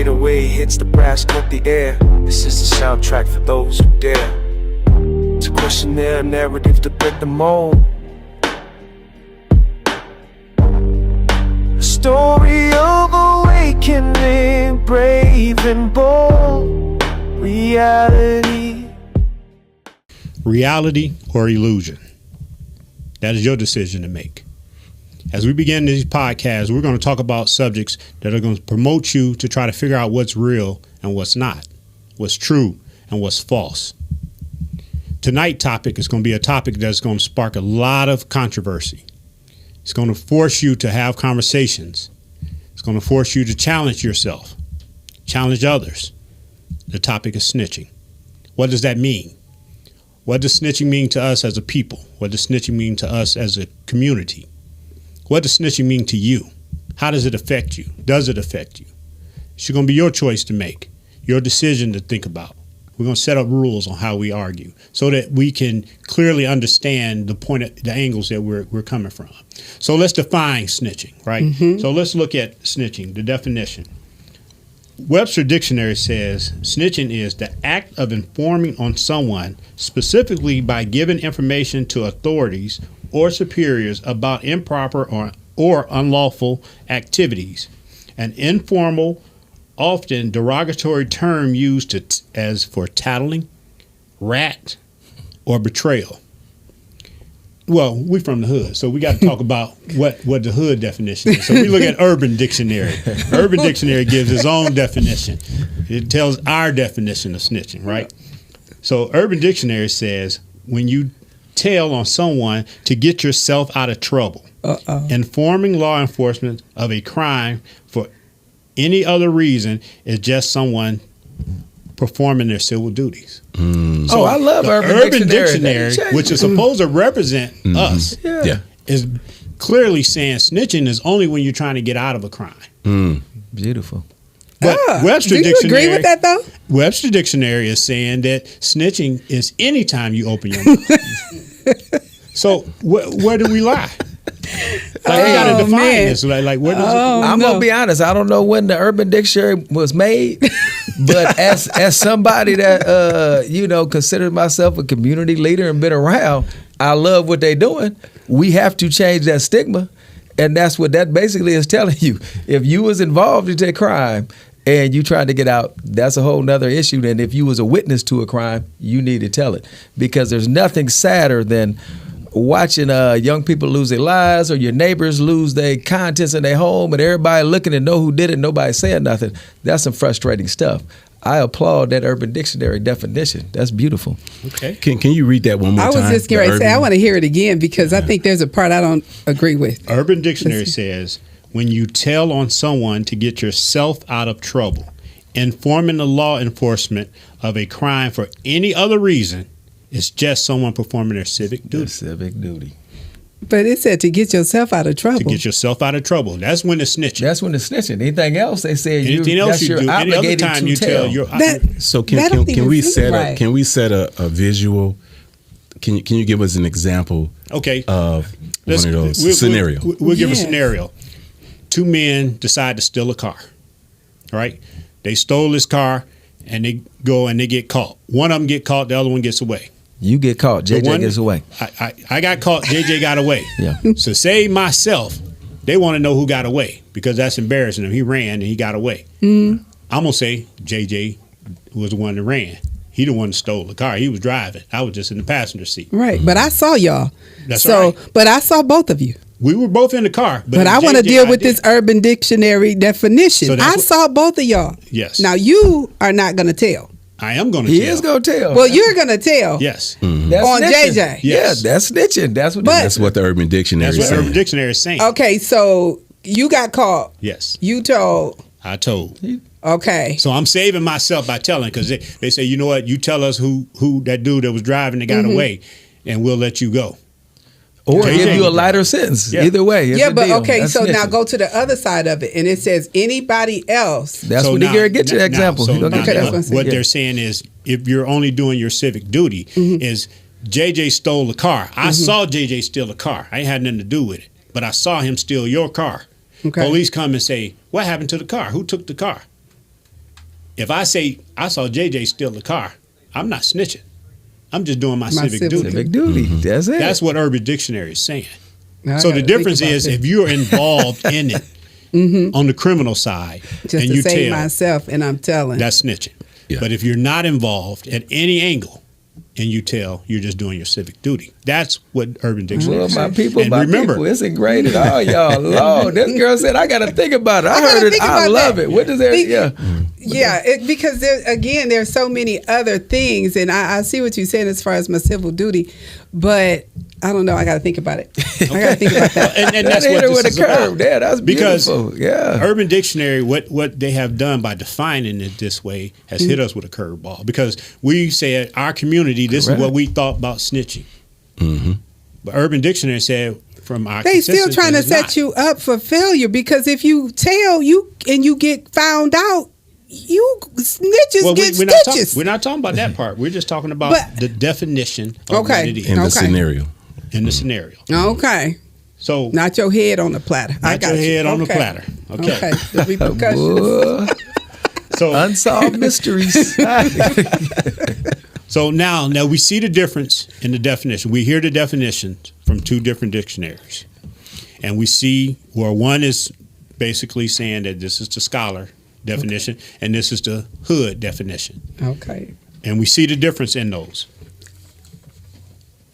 808 hits the brass, cut the air. This is the soundtrack for those who dare to question their narrative, to break the mold. A story of awakening, brave and bold. Reality or illusion? That is your decision to make. As we begin these podcasts, we're going to talk about subjects that are going to promote you to try to figure out what's real and what's not, what's true and what's false. Tonight's topic is going to be a topic that's going to spark a lot of controversy. It's going to force you to have conversations. It's going to force you to challenge yourself, challenge others. The topic is snitching. What does that mean? What does snitching mean to us as a people? What does snitching mean to us as a community? What does snitching mean to you? How does it affect you? Does it affect you? It's going to be your choice to make, your decision to think about. We're going to set up rules on how we argue so that we can clearly understand the angles that we're coming from. So let's define snitching, right? Mm-hmm. So let's look at snitching, the definition. Webster Dictionary says snitching is the act of informing on someone, specifically by giving information to authorities or superiors about improper or unlawful activities. An informal, often derogatory term used as for tattling, rat, or betrayal. Well, we're from the hood, so we got to talk about what the hood definition is. So we look at Urban Dictionary. Urban Dictionary gives its own definition. It tells our definition of snitching, right? So Urban Dictionary says when you tell on someone to get yourself out of trouble, informing law enforcement of a crime for any other reason is just someone performing their civil duties. So I love Urban Dictionary, which is supposed to represent us, is clearly saying snitching is only when you're trying to get out of a crime. Beautiful. But Webster do you Dictionary, agree with that though? Webster Dictionary is saying that snitching is any time you open your mouth. So where do we lie? Like we gotta define this. Like where does it? I'm gonna be honest. I don't know when the Urban Dictionary was made, but as somebody that considered myself a community leader and been around, I love what they're doing. We have to change that stigma, and that's what that basically is telling you. If you was involved in that crime and you tried to get out, that's a whole nother issue than if you was a witness to a crime. You need to tell it, because there's nothing sadder than watching young people lose their lives, or your neighbors lose their contents in their home, and everybody looking to know who did it, nobody saying nothing. That's some frustrating stuff. I applaud that Urban Dictionary definition. That's beautiful. Okay. Can you read that one more time? I was just going to say, I want to hear it again, because I think there's a part I don't agree with. Urban Dictionary says, when you tell on someone to get yourself out of trouble, informing the law enforcement of a crime for any other reason, it's just someone performing their civic duty. But it said to get yourself out of trouble. To get yourself out of trouble. That's when it's snitching. Anything else, they say anything else you do. Any other time you tell. So can we set a visual? Can you give us an example? Okay. Of one of those scenarios. We'll give a scenario. Two men decide to steal a car. Right? They stole this car and they go and they get caught. One of them get caught. The other one gets away. You get caught. JJ gets away. I got caught. JJ got away. Yeah. So save myself. They want to know who got away, because that's embarrassing him. He ran and he got away. I'm going to say JJ was the one that ran. He the one that stole the car. He was driving. I was just in the passenger seat. Right. But I saw y'all. That's right. But I saw both of you. We were both in the car. But I want to deal with this Urban Dictionary definition. So I saw both of y'all. Yes. Now you are not going to tell. I am going to tell. He is going to tell. Well, you're going to tell. Yes. That's on snitching. JJ. Yes. Yeah, that's snitching. That's what the Urban Dictionary is saying. That's what Urban Dictionary is saying. Okay, so you got caught. Yes. You told. I told. Okay. So I'm saving myself by telling, because they say, you know what, you tell us who that dude that was driving that got away, and we'll let you go. Or give you a lighter sentence. Yeah. Either way. Yeah, but okay, that's so snitching. Now go to the other side of it, and it says anybody else. That's what you're going to get your example. What they're saying is, if you're only doing your civic duty, is JJ stole the car. I saw JJ steal a car. I ain't had nothing to do with it, but I saw him steal your car. Okay. Police come and say, what happened to the car? Who took the car? If I say I saw JJ steal the car, I'm not snitching. I'm just doing my civic duty. Civic duty. That's it. That's what Urban Dictionary is saying. Now I So the gotta difference think about is this. if you're involved in it on the criminal side just and to you save tell, myself, and I'm telling. that's snitching. Yeah. But if you're not involved at any angle and you tell, you're just doing your civic duty. That's what Urban Dictionary Well, is my saying. people, And my remember, people. It's ingrained in all y'all. Lord, this girl said, I got to think about it. I gotta heard it. think I about love that. it. What does that? Think- Yeah. Yeah, because there's so many other things, and I see what you're saying as far as my civil duty, but I don't know. I got to think about it. I got to think about that. and That that's hit what her this with is a curve. about. Yeah, that's Because beautiful. Yeah. Urban Dictionary, what they have done by defining it this way has hit us with a curveball. Because we said our community, this Correct. is what we thought about snitching. But Urban Dictionary said from our They still consensus, trying to it's set not. you up for failure, because if you tell you and you get found out, you snitches Well, get stitches. we're not talking about that part. We're just talking about But- the definition of Okay. what it is In the Okay. scenario. in the scenario. Okay, So not your head on the platter. I not got your you. head on the Okay. platter. Okay. The repercussions. Boy, So unsolved mysteries. So now we see the difference in the definition. We hear the definitions from two different dictionaries. And we see where one is basically saying that this is the scholar definition and this is the hood definition. Okay, And we see the difference in those.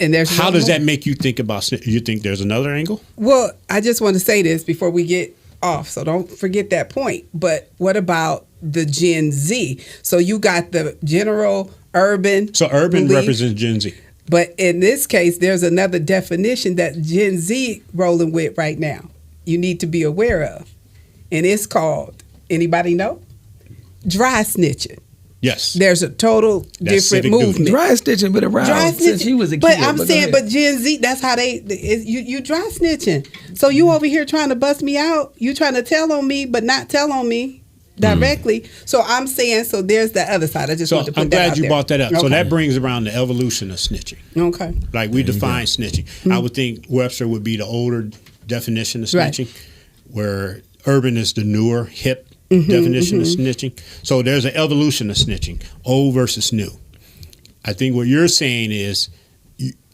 and there's How one does more. that make you think about you think there's another angle? Well, I just want to say this before we get off, so don't forget that point. But what about the Gen Z? So you got the general urban. So urban belief, represents Gen Z. but in this case, there's another definition that Gen Z rolling with right now. You need to be aware of, and it's called. Anybody know? Dry snitching. Yes. There's a total That's different civic duty. movement. Dry stitching been around Dry since snitching. you was a kid. But I'm go saying, ahead. but Gen Z, that's how you dry snitching. So you over here trying to bust me out. You trying to tell on me, but not tell on me directly. So I'm saying, so there's the other side. I just So want to put I'm that glad out you there. brought that up. So Okay. that brings around the evolution of snitching. Okay. Like we define snitching. I would think Webster would be the older definition of Right. snitching, where urban is the newer, hip definition of snitching. So there's an evolution of snitching, old versus new. I think what you're saying is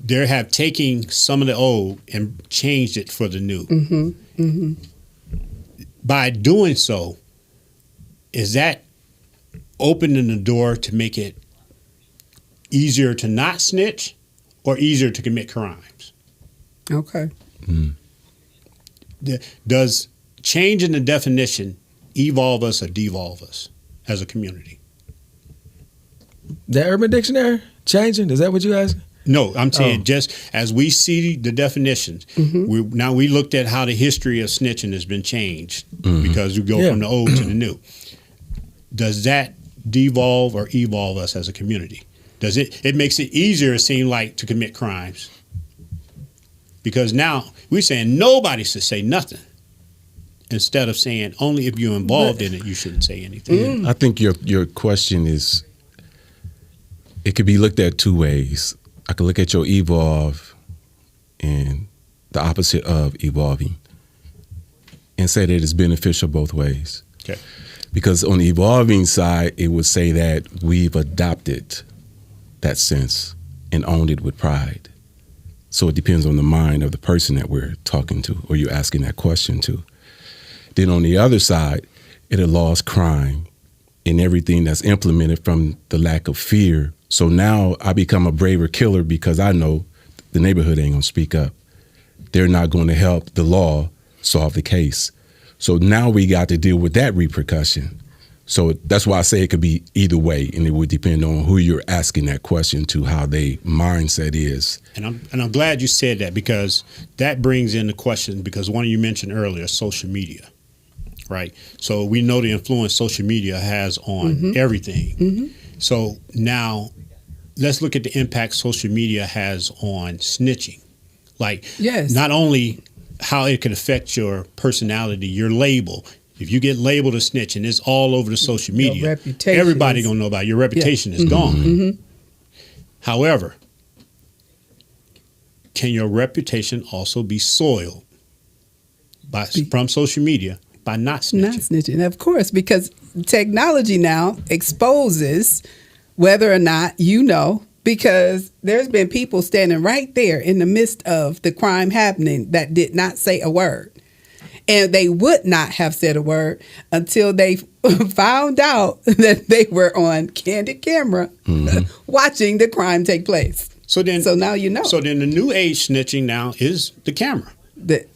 they have taken some of the old and changed it for the new. By doing so, is that opening the door to make it easier to not snitch or easier to commit crimes? Okay. Does changing the definition evolve us or devolve us as a community? The Urban Dictionary changing? Is that what you asking? No, I'm saying Oh. just as we see the definitions, we looked at how the history of snitching has been changed because we go Yeah. from the old to the new. Does that devolve or evolve us as a community? Does it makes it easier, it seem like, to commit crimes? Because now we're saying nobody should say nothing instead of saying only if you're involved in it, you shouldn't say anything. I think your question is, it could be looked at two ways. I could look at your evolve and the opposite of evolving and say that it's beneficial both ways. Okay. Because on the evolving side, it would say that we've adopted that sense and owned it with pride. So it depends on the mind of the person that we're talking to or you're asking that question to. Then on the other side, it allows crime and everything that's implemented from the lack of fear. So now I become a braver killer because I know the neighborhood ain't gonna speak up. They're not gonna help the law solve the case. So now we got to deal with that repercussion. So that's why I say it could be either way, and it would depend on who you're asking that question to, how their mindset is. And I'm glad you said that, because that brings in the question, because one of you mentioned earlier, social media, right? So we know the influence social media has on everything. So now let's look at the impact social media has on snitching. Like, Yes. not only how it could affect your personality, your label. If you get labeled a snitch and it's all over the social Your media, reputation everybody is- gonna know about it. Your reputation is gone. However, can your reputation also be soiled from social media by not snitching? Not snitching, of course, because technology now exposes whether or not you know, because there's been people standing right there in the midst of the crime happening that did not say a word. And they would not have said a word until they found out that they were on candid camera watching the crime take place. So now you know. So then the new age snitching now is the camera.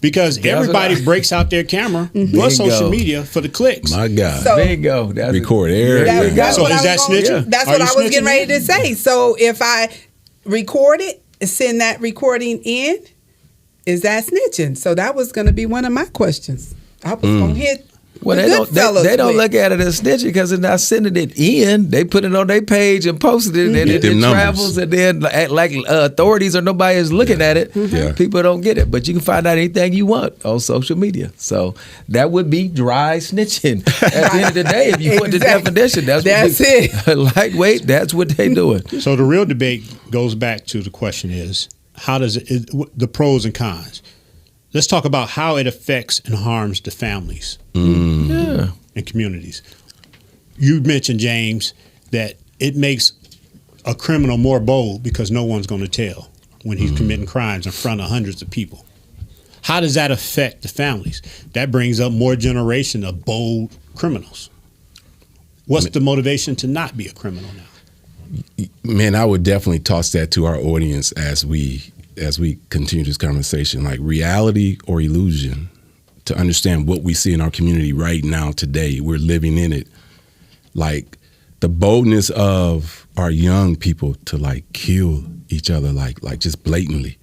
Because That's everybody right. breaks out their camera for social media for the clicks. My God. So- Bingo. That's Record everything. That's So what is I that was gonna- snitching? That's Are what you I was getting snitching ready then? to say. So if I record it, send that recording in, is that snitching? So that was going to be one of my questions. I was going to hit. Well, the they don't. Goodfellas They don't with. look at it as snitching because they're not sending it in. They put it on their page and posted it, and Get it them numbers. travels. And then, like authorities or nobody is looking at it, Yeah. people don't get it. But you can find out anything you want on social media. So that would be dry snitching. At the end of the day, if you put the Exactly. definition, that's it. Lightweight. That's what they doing. So the real debate goes back to the question is, how does the pros and cons? Let's talk about how it affects and harms the families Yeah. and communities. You mentioned, James, that it makes a criminal more bold because no one's going to tell when he's committing crimes in front of hundreds of people. How does that affect the families? That brings up more generation of bold criminals. What's the motivation to not be a criminal now? Man, I would definitely toss that to our audience as we continue this conversation. Like, reality or illusion, to understand what we see in our community right now today. We're living in it. Like, the boldness of our young people to like kill each other, like just blatantly.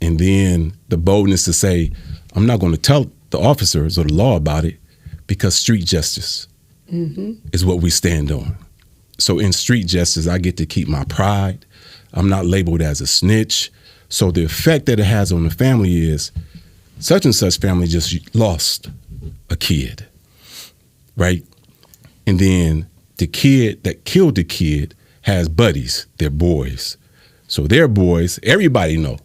And then the boldness to say, I'm not going to tell the officers or the law about it because street justice is what we stand on. So in street justice, I get to keep my pride. I'm not labeled as a snitch. So the effect that it has on the family is such and such family just lost a kid, right? And then the kid that killed the kid has buddies, they're boys. So their boys, everybody know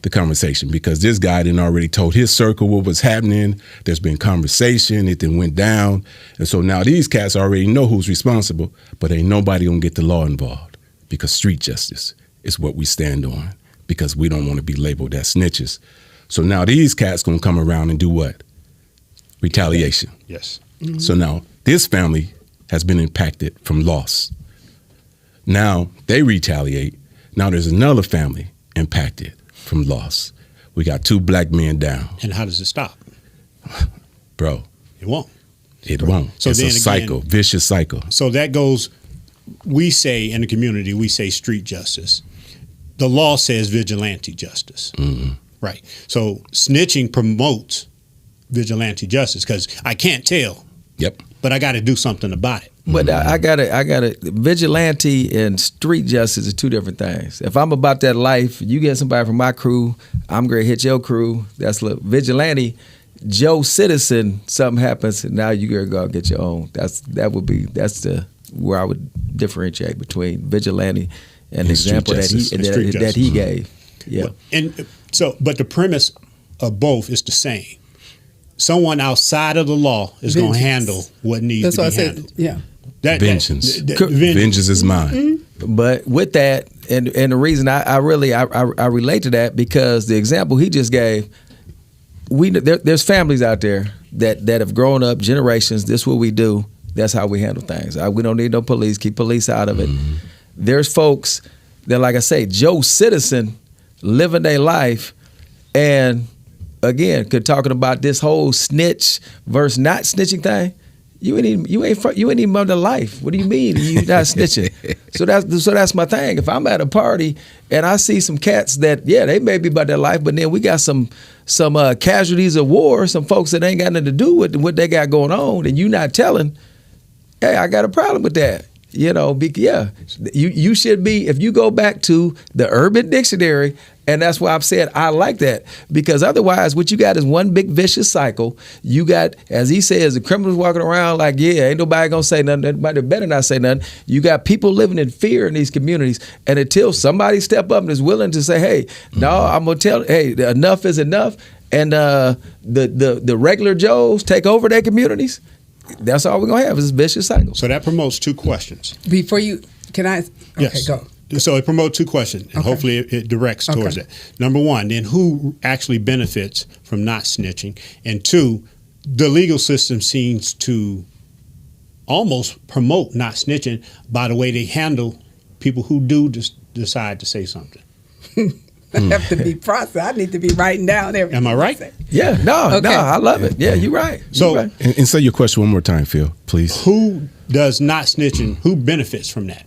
the conversation because this guy done already told his circle what was happening. There's been conversation, it then went down. And so now these cats already know who's responsible, but ain't nobody gonna get the law involved because street justice is what we stand on because we don't want to be labeled as snitches. So now these cats gonna come around and do what? Retaliation. Yes. So now this family has been impacted from loss. Now they retaliate. Now there's another family impacted from loss. We got 2 black men down. And how does it stop? Bro, It won't. it won't. So It's then a again- cycle, vicious cycle. So that goes, we say in the community, we say street justice. The law says vigilante justice. Right. So snitching promotes vigilante justice because I can't tell, Yep. but I got to do something about it. But I gotta vigilante and street justice are 2 different things. If I'm about that life, you get somebody from my crew, I'm gonna hit your crew. That's vigilante. Joe Citizen, something happens, and now you gotta go and get your own. That's where I would differentiate between vigilante and the And street example justice. And street that he gave. Yeah. And so, but the premise of both is the same. Someone outside of the law is going to Vengeance. handle what needs That's to what I be said. handled. Yeah. Vengeance. Vengeance. Vengeance is mine. But with that, and the reason I relate to that because the example he just gave, there's families out there that have grown up generations. This is what we do. That's how we handle things. We don't need no police. Keep police out of it. There's folks that, like I say, Joe Citizen living their life, and again, talking about this whole snitch versus not snitching thing. You ain't even under life. What do you mean you not snitching? So that's my thing. If I'm at a party and I see some cats that they may be about their life, but then we got some casualties of war, some folks that ain't got nothing to do with what they got going on, and you not telling. Hey, I got a problem with that. You should be, if you go back to the Urban Dictionary, and that's why I've said I like that, because otherwise what you got is one big vicious cycle. You got, as he says, the criminals walking around like, ain't nobody gonna say nothing, everybody better not say nothing. You got people living in fear in these communities, and until somebody step up and is willing to say, hey, no, I'm gonna tell, hey, enough is enough, and the regular Joes take over their communities, that's all we're gonna have is this vicious cycle. So that promotes two questions. Before you, can I? Okay, Yes. go. So it promotes two questions, and Okay. hopefully it directs towards Okay. that. Number one, then who actually benefits from not snitching? And two, the legal system seems to almost promote not snitching by the way they handle people who do decide to say something. I have to be processed. I need to be writing down everything. Am I right? you say. Yeah, no, Okay. I love it. Yeah, you're right. So- You're right. And say your question one more time, Phil, please. Who does not snitching? Who benefits from that?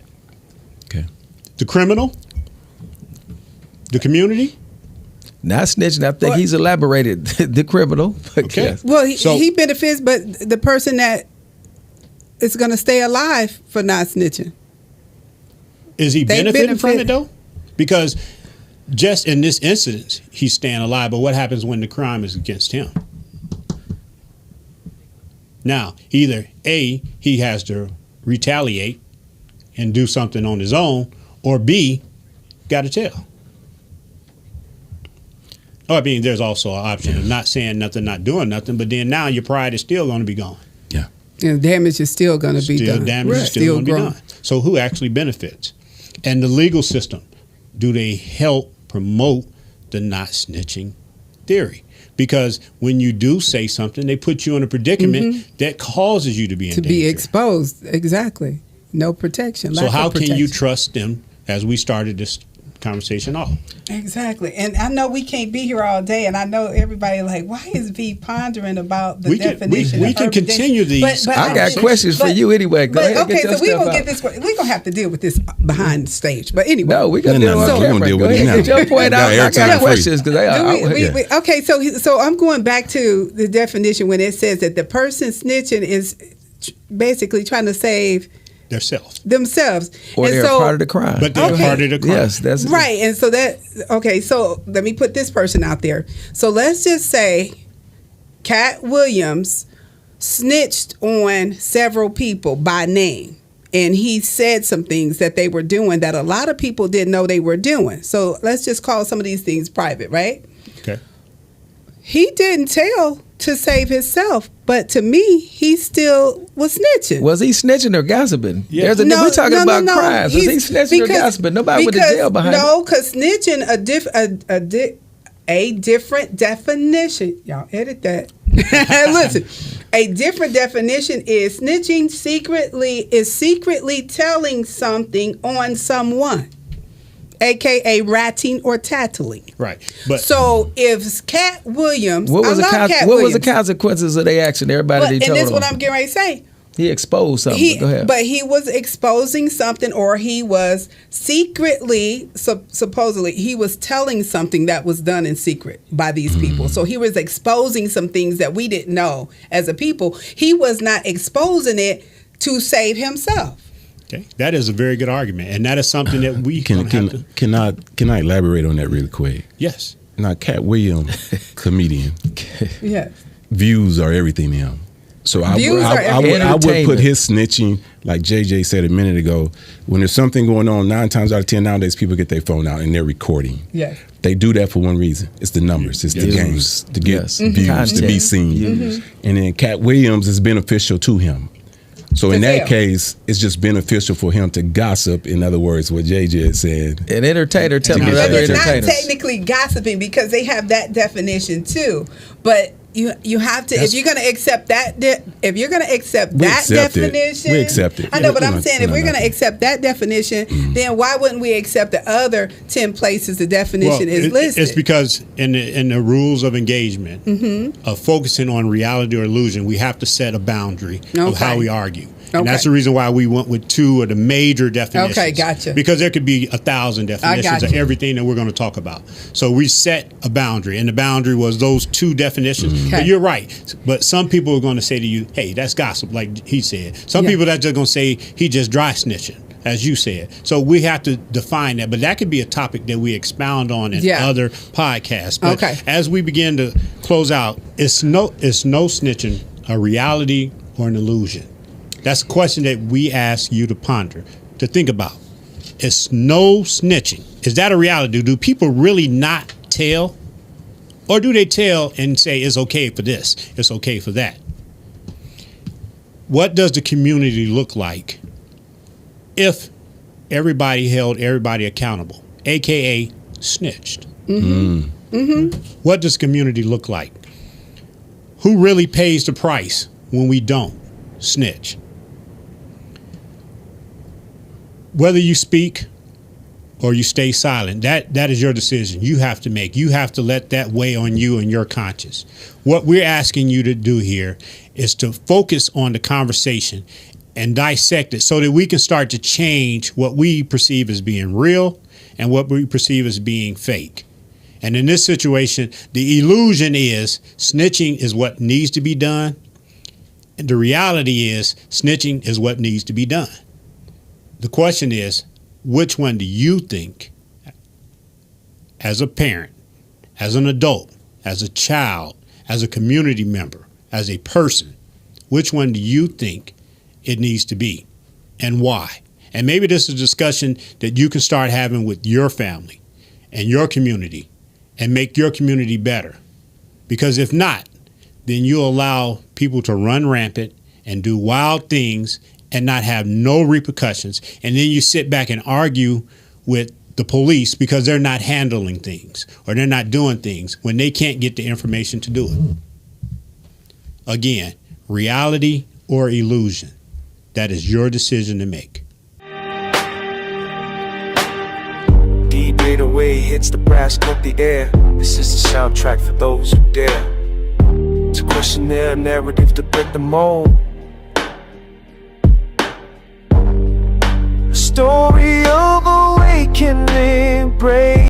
Okay. The criminal? The community? Not snitching. I think What? he's elaborated the criminal. But Okay. yes. Well, So- he benefits, but the person that is going to stay alive for not snitching. Is he They benefiting from benefit. it though? Because just in this instance, he's staying alive. But what happens when the crime is against him? Now, either A, he has to retaliate and do something on his own, or B, got to tell. Oh, I mean, there's also an option of not saying nothing, not doing nothing, but then now your pride is still going to be gone. Yeah. And damage is still going to be Still done. damage is Right. still going to be growing. done. So who actually benefits? And the legal system, do they help promote the not snitching theory? Because when you do say something, they put you in a predicament that causes you to be in To be danger. exposed. Exactly. No protection. So lack how of can you protection. trust them as we started this conversation off? Exactly. And I know we can't be here all day, and I know everybody like, why is V pondering about the We can- definition we of can urban continue dictionary? these I got questions for you anyway. Go ahead, okay, get your so we're stuff gonna out. get this. We're gonna have to deal with this behind the stage. But anyway, No, we got to No, deal no, with no, we gonna camera. deal Go with it ahead, now. get your point Got out. I airtime got for you. questions because okay, so I'm going back to the definition when it says that the person snitching is basically trying to save themselves, or and they're so, part of the crime. But they're Okay. part of the crime. Yes, that's right. And so so let me put this person out there. So let's just say Cat Williams snitched on several people by name. And he said some things that they were doing that a lot of people didn't know they were doing. So let's just call some of these things private, right? Okay. He didn't tell to save himself, but to me, he still was snitching. Was he snitching or gossiping? Yeah. We're talking about no. crimes. Was he snitching or gossiping? Nobody went to jail behind it. No, because snitching a different definition. Y'all edit that. Listen, a different definition is snitching secretly telling something on someone, aka ratting or tattling. Right. But So if Cat Williams, What was Cat what was Williams, the consequences of their action? Everybody but, they and told that's him. what I'm getting ready to say. He exposed something. Go ahead. But he was exposing something, or he was secretly, supposedly, he was telling something that was done in secret by these people. So he was exposing some things that we didn't know as a people. He was not exposing it to save himself. okay, that is a very good argument, and that is something that we Can I elaborate on that really quick? Yes. Now, Cat Williams, comedian, Yes. views are everything to him. So I Views would are everything. put his snitching, like JJ said a minute ago, when there's something going on, 9 times out of 10 nowadays, people get their phone out and they're recording. Yes. They do that for one reason. It's the numbers. It's the Views. games to get Yes. views, to be Content. seen. Views. And then Cat Williams is beneficial to him. So in To that them. case, it's just beneficial for him to gossip. In other words, what JJ said. An entertainer telling But But other it's not entertainers. technically gossiping because they have that definition too. But you have to, if you're going to accept that, if you're going to accept We that accept it. definition, We accept it. I know, but No, I'm no, saying no, if we're no. going to accept that definition, then why wouldn't we accept the other 10 places the definition is listed? It's because in the rules of engagement, of focusing on reality or illusion, we have to set a boundary of how Okay. we argue. And Okay. that's the reason why we went with 2 of the major definitions. Okay, gotcha. Because there could be 1,000 definitions of you. everything that we're going to talk about. So we set a boundary, and the boundary was those 2 definitions. But Okay. you're right. But some people are going to say to you, hey, that's gossip, like he said. Some Yeah. people are just going to say he just dry snitching, as you said. So we have to define that. But that could be a topic that we expound on in Yeah. other podcasts. But Okay. as we begin to close out, it's no snitching a reality or an illusion? That's a question that we ask you to ponder, to think about. It's no snitching. Is that a reality? Do people really not tell? Or do they tell and say it's okay for this, it's okay for that? What does the community look like if everybody held everybody accountable, aka snitched? What does community look like? Who really pays the price when we don't snitch? Whether you speak or you stay silent, that is your decision. You have to make. You have to let that weigh on you and your conscience. What we're asking you to do here is to focus on the conversation and dissect it so that we can start to change what we perceive as being real and what we perceive as being fake. And in this situation, the illusion is snitching is what needs to be done. And the reality is snitching is what needs to be done. The question is, which one do you think, as a parent, as an adult, as a child, as a community member, as a person, which one do you think it needs to be and why? And maybe this is a discussion that you can start having with your family and your community and make your community better. Because if not, then you allow people to run rampant and do wild things and not have no repercussions. And then you sit back and argue with the police because they're not handling things or they're not doing things when they can't get the information to do it. Again, reality or illusion, that is your decision to make. D-808 hits the brass, cut the air. This is the soundtrack for those who dare to question their narrative, to break the mold. A story of awakening, brave.